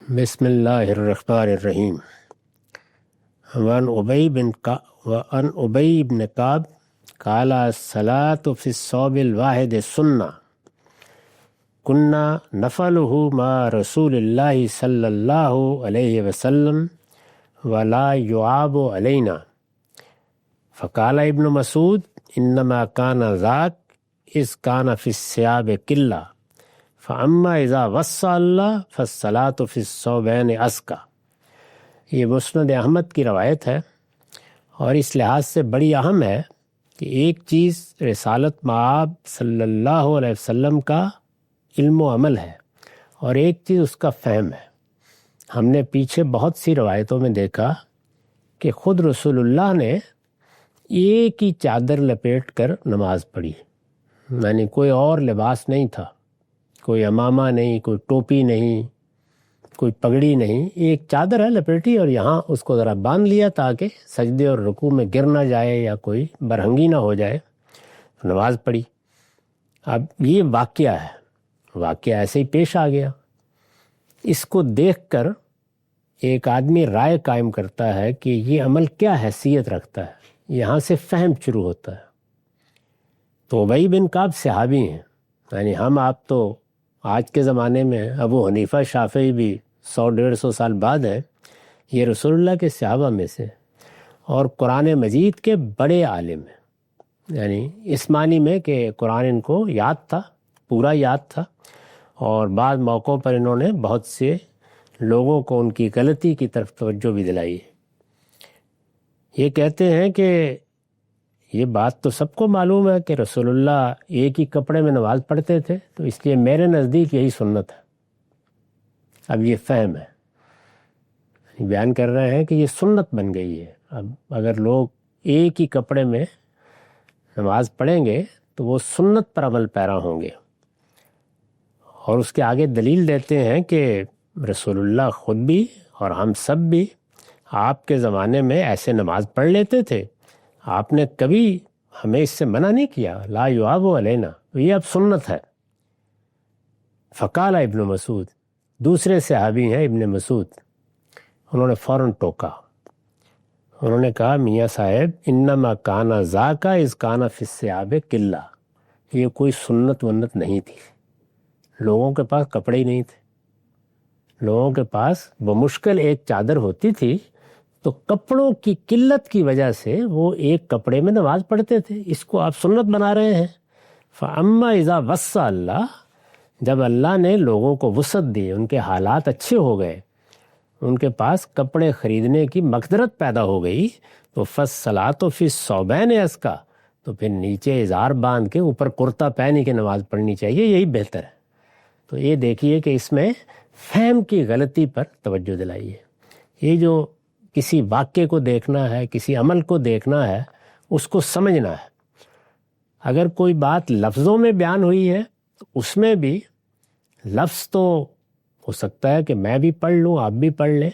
بسم اللہ الرحمن الرحیم۔ وعن ابی بن کعب قال الصلاۃ فی الثوب الواحد سنہ کنا نفعلہ مع رسول اللہ صلی اللہ علیہ وسلم ولا یعاب علینا۔ فقال ابن مسعود انما کان ذاک اذ کان فی الثیاب قلہ فاما اذا وسع اللہ فالصلاۃ فی الثوبین ازکی۔ یہ مسند احمد کی روایت ہے اور اس لحاظ سے بڑی اہم ہے کہ ایک چیز رسالت مآب صلی اللہ علیہ وسلم کا علم و عمل ہے اور ایک چیز اس کا فہم ہے۔ ہم نے پیچھے بہت سی روایتوں میں دیکھا کہ خود رسول اللہ نے ایک ہی چادر لپیٹ کر نماز پڑھی، یعنی کوئی اور لباس نہیں تھا، کوئی امامہ نہیں، کوئی ٹوپی نہیں، کوئی پگڑی نہیں، ایک چادر ہے لپیٹی اور یہاں اس کو ذرا باندھ لیا تاکہ سجدے اور رکوع میں گر نہ جائے یا کوئی برہنگی نہ ہو جائے، نماز پڑھی۔ اب یہ واقعہ ایسے ہی پیش آ گیا۔ اس کو دیکھ کر ایک آدمی رائے قائم کرتا ہے کہ یہ عمل کیا حیثیت رکھتا ہے، یہاں سے فہم شروع ہوتا ہے۔ تو ابی بن کعب صحابی ہیں، یعنی ہم آپ تو آج کے زمانے میں ابو حنیفہ شافعی بھی 100-150 سال بعد ہیں، یہ رسول اللہ کے صحابہ میں سے اور قرآن مجید کے بڑے عالم ہیں، یعنی اس معنی میں کہ قرآن ان کو یاد تھا، پورا یاد تھا، اور بعض موقعوں پر انہوں نے بہت سے لوگوں کو ان کی غلطی کی طرف توجہ بھی دلائی۔ یہ کہتے ہیں کہ یہ بات تو سب کو معلوم ہے کہ رسول اللہ ایک ہی کپڑے میں نماز پڑھتے تھے، تو اس لیے میرے نزدیک یہی سنت ہے۔ اب یہ فہم ہے، بیان کر رہے ہیں کہ یہ سنت بن گئی ہے۔ اب اگر لوگ ایک ہی کپڑے میں نماز پڑھیں گے تو وہ سنت پر عمل پیرا ہوں گے، اور اس کے آگے دلیل دیتے ہیں کہ رسول اللہ خود بھی اور ہم سب بھی آپ کے زمانے میں ایسے نماز پڑھ لیتے تھے، آپ نے کبھی ہمیں اس سے منع نہیں کیا، لا یعاب علینا، تو یہ اب سنت ہے۔ فقال ابن مسعود، دوسرے صحابی ہیں ابن مسعود، انہوں نے فوراً ٹوکا، انہوں نے کہا میاں صاحب انما کان ذاکا اذ کان فی الثیاب قلہ، یہ کوئی سنت ونت نہیں تھی، لوگوں کے پاس کپڑے ہی نہیں تھے، لوگوں کے پاس بمشکل ایک چادر ہوتی تھی، تو کپڑوں کی قلت کی وجہ سے وہ ایک کپڑے میں نماز پڑھتے تھے، اس کو آپ سنت بنا رہے ہیں۔ فَأَمَّا إِذَا وَسَّعَ اللَّهُ، جب اللہ نے لوگوں کو وسعت دی، ان کے حالات اچھے ہو گئے، ان کے پاس کپڑے خریدنے کی مقدرت پیدا ہو گئی، تو فَالصَّلَاةُ فِي الثَّوْبَيْنِ أَزْكَىٰ، تو پھر نیچے اظہار باندھ کے اوپر کرتا پہن کے نماز پڑھنی چاہیے، یہی بہتر ہے۔ تو یہ دیکھیے کہ اس میں فہم کی غلطی پر توجہ دلائی ہے۔ یہ جو کسی واقعے کو دیکھنا ہے، کسی عمل کو دیکھنا ہے، اس کو سمجھنا ہے۔ اگر کوئی بات لفظوں میں بیان ہوئی ہے تو اس میں بھی لفظ تو ہو سکتا ہے کہ میں بھی پڑھ لوں، آپ بھی پڑھ لیں،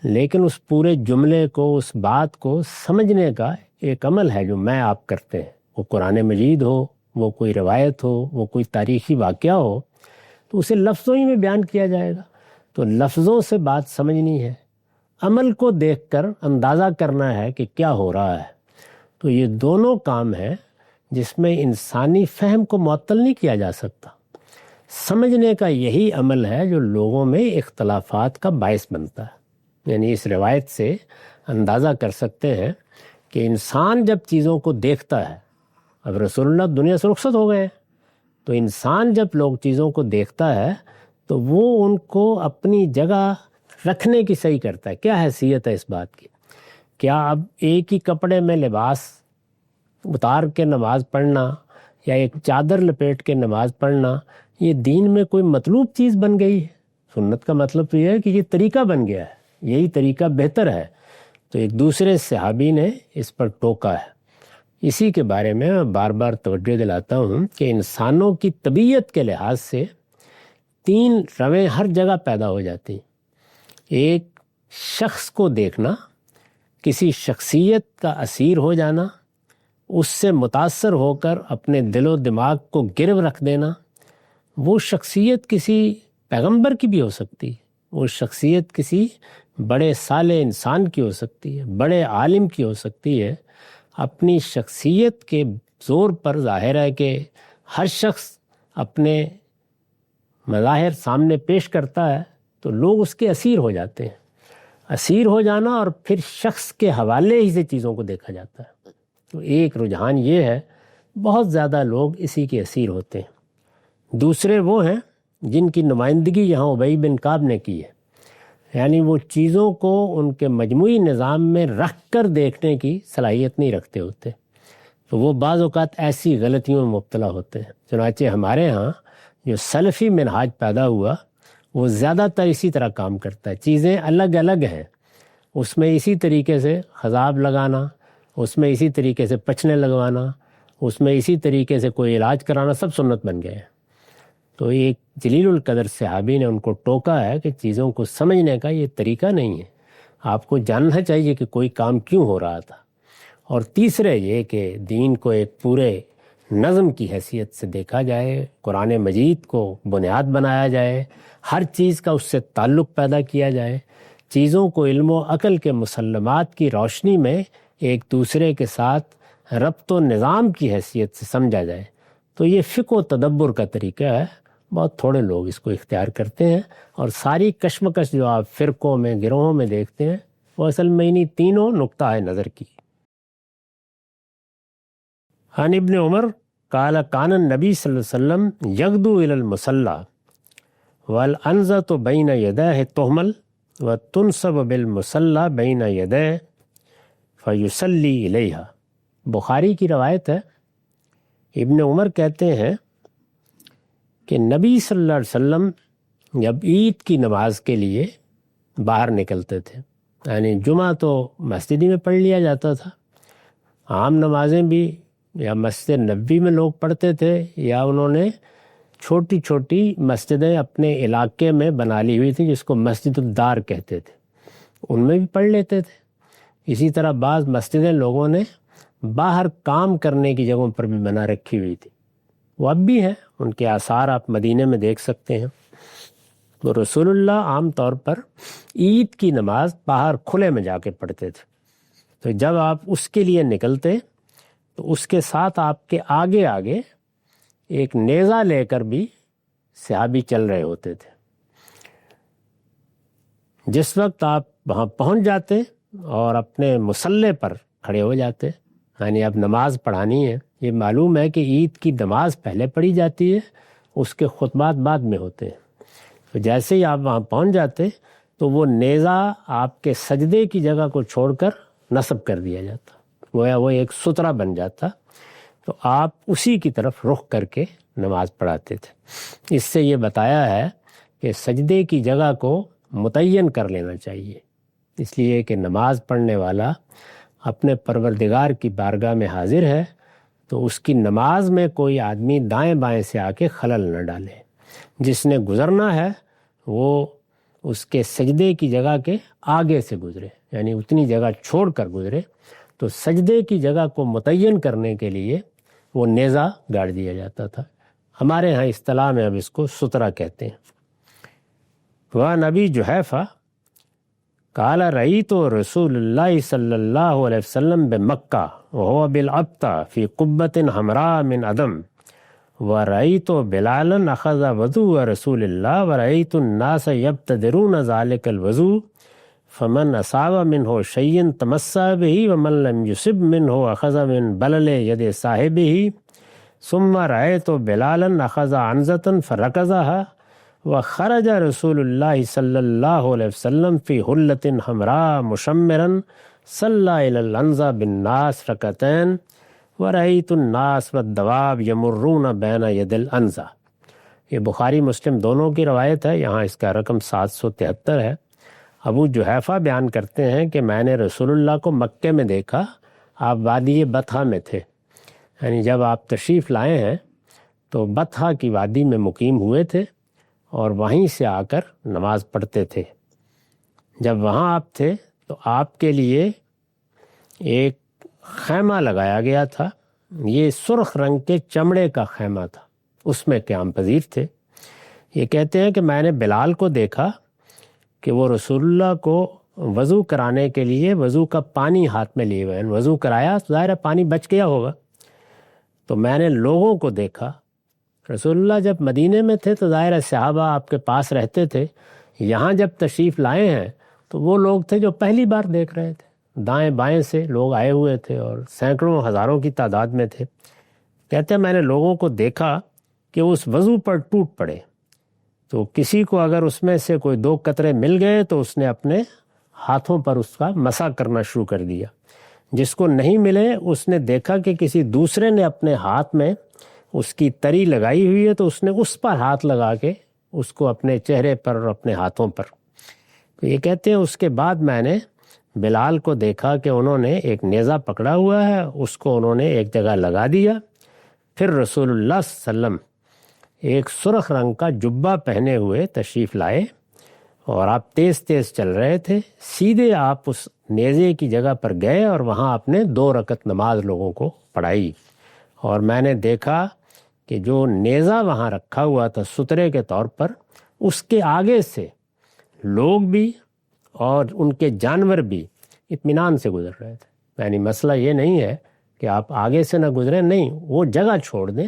لیکن اس پورے جملے کو، اس بات کو سمجھنے کا ایک عمل ہے جو میں آپ کرتے ہیں، وہ قرآن مجید ہو، وہ کوئی روایت ہو، وہ کوئی تاریخی واقعہ ہو، تو اسے لفظوں ہی میں بیان کیا جائے گا۔ تو لفظوں سے بات سمجھنی ہے، عمل کو دیکھ کر اندازہ کرنا ہے کہ کیا ہو رہا ہے۔ تو یہ دونوں کام ہیں جس میں انسانی فہم کو معطل نہیں کیا جا سکتا۔ سمجھنے کا یہی عمل ہے جو لوگوں میں اختلافات کا باعث بنتا ہے۔ یعنی اس روایت سے اندازہ کر سکتے ہیں کہ انسان جب چیزوں کو دیکھتا ہے، اب رسول اللہ دنیا سے رخصت ہو گئے ہیں، تو انسان جب لوگ چیزوں کو دیکھتا ہے تو وہ ان کو اپنی جگہ رکھنے کی صحیح کرتا ہے۔ کیا حیثیت ہے اس بات کی؟ کیا اب ایک ہی کپڑے میں لباس اتار کے نماز پڑھنا یا ایک چادر لپیٹ کے نماز پڑھنا یہ دین میں کوئی مطلوب چیز بن گئی ہے؟ سنت کا مطلب تو یہ ہے کہ یہ طریقہ بن گیا ہے، یہی طریقہ بہتر ہے۔ تو ایک دوسرے صحابی نے اس پر ٹوکا ہے۔ اسی کے بارے میں بار بار توجہ دلاتا ہوں کہ انسانوں کی طبیعت کے لحاظ سے 3 رویں ہر جگہ پیدا ہو جاتی ہیں۔ ایک شخص کو دیکھنا، کسی شخصیت کا اسیر ہو جانا، اس سے متاثر ہو کر اپنے دل و دماغ کو گرو رکھ دینا۔ وہ شخصیت کسی پیغمبر کی بھی ہو سکتی، وہ شخصیت کسی بڑے صالح انسان کی ہو سکتی ہے، بڑے عالم کی ہو سکتی ہے۔ اپنی شخصیت کے زور پر ظاہر ہے کہ ہر شخص اپنے مظاہر سامنے پیش کرتا ہے تو لوگ اس کے اسیر ہو جاتے ہیں۔ اسیر ہو جانا اور پھر شخص کے حوالے ہی سے چیزوں کو دیکھا جاتا ہے، تو ایک رجحان یہ ہے، بہت زیادہ لوگ اسی کے اسیر ہوتے ہیں۔ دوسرے وہ ہیں جن کی نمائندگی یہاں ابی بن کعب نے کی ہے، یعنی وہ چیزوں کو ان کے مجموعی نظام میں رکھ کر دیکھنے کی صلاحیت نہیں رکھتے ہوتے، تو وہ بعض اوقات ایسی غلطیوں میں مبتلا ہوتے ہیں۔ چنانچہ ہمارے ہاں جو سلفی منہاج پیدا ہوا وہ زیادہ تر اسی طرح کام کرتا ہے، چیزیں الگ الگ ہیں، اس میں اسی طریقے سے خضاب لگانا، اس میں اسی طریقے سے پچنے لگوانا، اس میں اسی طریقے سے کوئی علاج کرانا، سب سنت بن گئے ہیں۔ تو ایک جلیل القدر صحابی نے ان کو ٹوکا ہے کہ چیزوں کو سمجھنے کا یہ طریقہ نہیں ہے، آپ کو جاننا چاہیے کہ کوئی کام کیوں ہو رہا تھا۔ اور تیسرے یہ کہ دین کو ایک پورے نظم کی حیثیت سے دیکھا جائے، قرآن مجید کو بنیاد بنایا جائے، ہر چیز کا اس سے تعلق پیدا کیا جائے، چیزوں کو علم و عقل کے مسلمات کی روشنی میں ایک دوسرے کے ساتھ ربط و نظام کی حیثیت سے سمجھا جائے۔ تو یہ فقہ و تدبر کا طریقہ ہے، بہت تھوڑے لوگ اس کو اختیار کرتے ہیں، اور ساری کشمکش جو آپ فرقوں میں گروہوں میں دیکھتے ہیں وہ اصل میں انہی تینوں نقطہ نظر کی۔ عن ابن عمر قال کان النبی صلی اللہ علیہ وسلم یغدو الی المصلی والعنزۃ بین یدیہ تحمل وتنصب بالمصلی بین یدیہ فیصلی الیہا۔ بخاری کی روایت ہے، ابن عمر کہتے ہیں کہ نبی صلی اللہ علیہ وسلم جب عید کی نماز کے لیے باہر نکلتے تھے، یعنی جمعہ تو مسجد میں پڑھ لیا جاتا تھا، عام نمازیں بھی یا مسجد نبوی میں لوگ پڑھتے تھے، یا انہوں نے چھوٹی چھوٹی مسجدیں اپنے علاقے میں بنا لی ہوئی تھی جس کو مسجد الدار کہتے تھے، ان میں بھی پڑھ لیتے تھے۔ اسی طرح بعض مسجدیں لوگوں نے باہر کام کرنے کی جگہوں پر بھی بنا رکھی ہوئی تھی، وہ اب بھی ہیں، ان کے آثار آپ مدینے میں دیکھ سکتے ہیں۔ تو رسول اللہ عام طور پر عید کی نماز باہر کھلے میں جا کے پڑھتے تھے، تو جب آپ اس کے لیے نکلتے تو اس کے ساتھ آپ کے آگے آگے ایک نیزہ لے کر بھی صحابی چل رہے ہوتے تھے۔ جس وقت آپ وہاں پہنچ جاتے اور اپنے مصلی پر کھڑے ہو جاتے، یعنی اب نماز پڑھانی ہے، یہ معلوم ہے کہ عید کی نماز پہلے پڑھی جاتی ہے، اس کے خطبات بعد میں ہوتے ہیں، تو جیسے ہی آپ وہاں پہنچ جاتے تو وہ نیزہ آپ کے سجدے کی جگہ کو چھوڑ کر نصب کر دیا جاتا، وہ ایک سترہ بن جاتا، تو آپ اسی کی طرف رخ کر کے نماز پڑھاتے تھے۔ اس سے یہ بتایا ہے کہ سجدے کی جگہ کو متعین کر لینا چاہیے، اس لیے کہ نماز پڑھنے والا اپنے پروردگار کی بارگاہ میں حاضر ہے، تو اس کی نماز میں کوئی آدمی دائیں بائیں سے آ کے خلل نہ ڈالے۔ جس نے گزرنا ہے وہ اس کے سجدے کی جگہ کے آگے سے گزرے، یعنی اتنی جگہ چھوڑ کر گزرے، تو سجدے کی جگہ کو متعین کرنے کے لیے وہ نیزہ گاڑ دیا جاتا تھا، ہمارے ہاں اصطلاح میں اب اس کو سترہ کہتے ہیں۔ وعن ابی جحیفہ قال رأیت رسول اللہ صلی اللہ علیہ وسلم بمکہ وهو بالعبطہ فی قبۃ حمراء من عدم ورأیت بلالا اخذ وضوء رسول اللہ ورأیت الناس یبتدرون ذلک الوضوء فمن اصاب منہ شیئا تمسح بہ ومن لم یصب منہ اخذ من بلل ید صاحبہ ثم رأیت بلالا اخذ عنزۃ فرکزها وخرج رسول اللہ صلی اللہ علیہ وسلم فی حلۃ حمراء مشمرا صلی الی العنزہ بالناس رکعتین ورأیت الناس والدواب یمرون بین ید العنزہ۔ یہ بخاری مسلم دونوں کی روایت ہے، یہاں اس کا رقم 773 ہے۔ ابو جحیفہ بیان کرتے ہیں کہ میں نے رسول اللہ کو مکے میں دیکھا، آپ وادی بطحہ میں تھے، یعنی جب آپ تشریف لائے ہیں تو بطحہ کی وادی میں مقیم ہوئے تھے اور وہیں سے آ کر نماز پڑھتے تھے۔ جب وہاں آپ تھے تو آپ کے لیے ایک خیمہ لگایا گیا تھا، یہ سرخ رنگ کے چمڑے کا خیمہ تھا، اس میں قیام پذیر تھے۔ یہ کہتے ہیں کہ میں نے بلال کو دیکھا کہ وہ رسول اللہ کو وضو کرانے کے لیے وضو کا پانی ہاتھ میں لیے ہوئے ہیں. وضو کرایا تو ظاہر ہے پانی بچ گیا ہوگا. تو میں نے لوگوں کو دیکھا. رسول اللہ جب مدینے میں تھے تو ظاہر ہے صحابہ آپ کے پاس رہتے تھے. یہاں جب تشریف لائے ہیں تو وہ لوگ تھے جو پہلی بار دیکھ رہے تھے. دائیں بائیں سے لوگ آئے ہوئے تھے اور سینکڑوں ہزاروں کی تعداد میں تھے. کہتے ہیں میں نے لوگوں کو دیکھا کہ اس وضو پر ٹوٹ پڑے. تو کسی کو اگر اس میں سے کوئی 2 قطرے مل گئے تو اس نے اپنے ہاتھوں پر اس کا مسح کرنا شروع کر دیا. جس کو نہیں ملے اس نے دیکھا کہ کسی دوسرے نے اپنے ہاتھ میں اس کی تری لگائی ہوئی ہے تو اس نے اس پر ہاتھ لگا کے اس کو اپنے چہرے پر اور اپنے ہاتھوں پر. تو یہ کہتے ہیں اس کے بعد میں نے بلال کو دیکھا کہ انہوں نے ایک نیزہ پکڑا ہوا ہے, اس کو انہوں نے ایک جگہ لگا دیا. پھر رسول اللہ صلی اللہ علیہ وسلم ایک سرخ رنگ کا جبہ پہنے ہوئے تشریف لائے اور آپ تیز تیز چل رہے تھے. سیدھے آپ اس نیزے کی جگہ پر گئے اور وہاں آپ نے 2 رکعت نماز لوگوں کو پڑھائی. اور میں نے دیکھا کہ جو نیزہ وہاں رکھا ہوا تھا سترے کے طور پر, اس کے آگے سے لوگ بھی اور ان کے جانور بھی اطمینان سے گزر رہے تھے. یعنی مسئلہ یہ نہیں ہے کہ آپ آگے سے نہ گزریں, نہیں, وہ جگہ چھوڑ دیں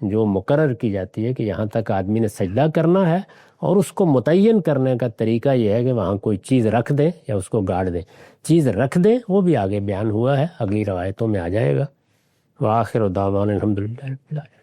جو مقرر کی جاتی ہے کہ یہاں تک آدمی نے سجدہ کرنا ہے, اور اس کو متعین کرنے کا طریقہ یہ ہے کہ وہاں کوئی چیز رکھ دیں یا اس کو گاڑ دیں. چیز رکھ دیں وہ بھی آگے بیان ہوا ہے, اگلی روایتوں میں آ جائے گا. وآخر دعوانا الحمدللہ رب العالمین.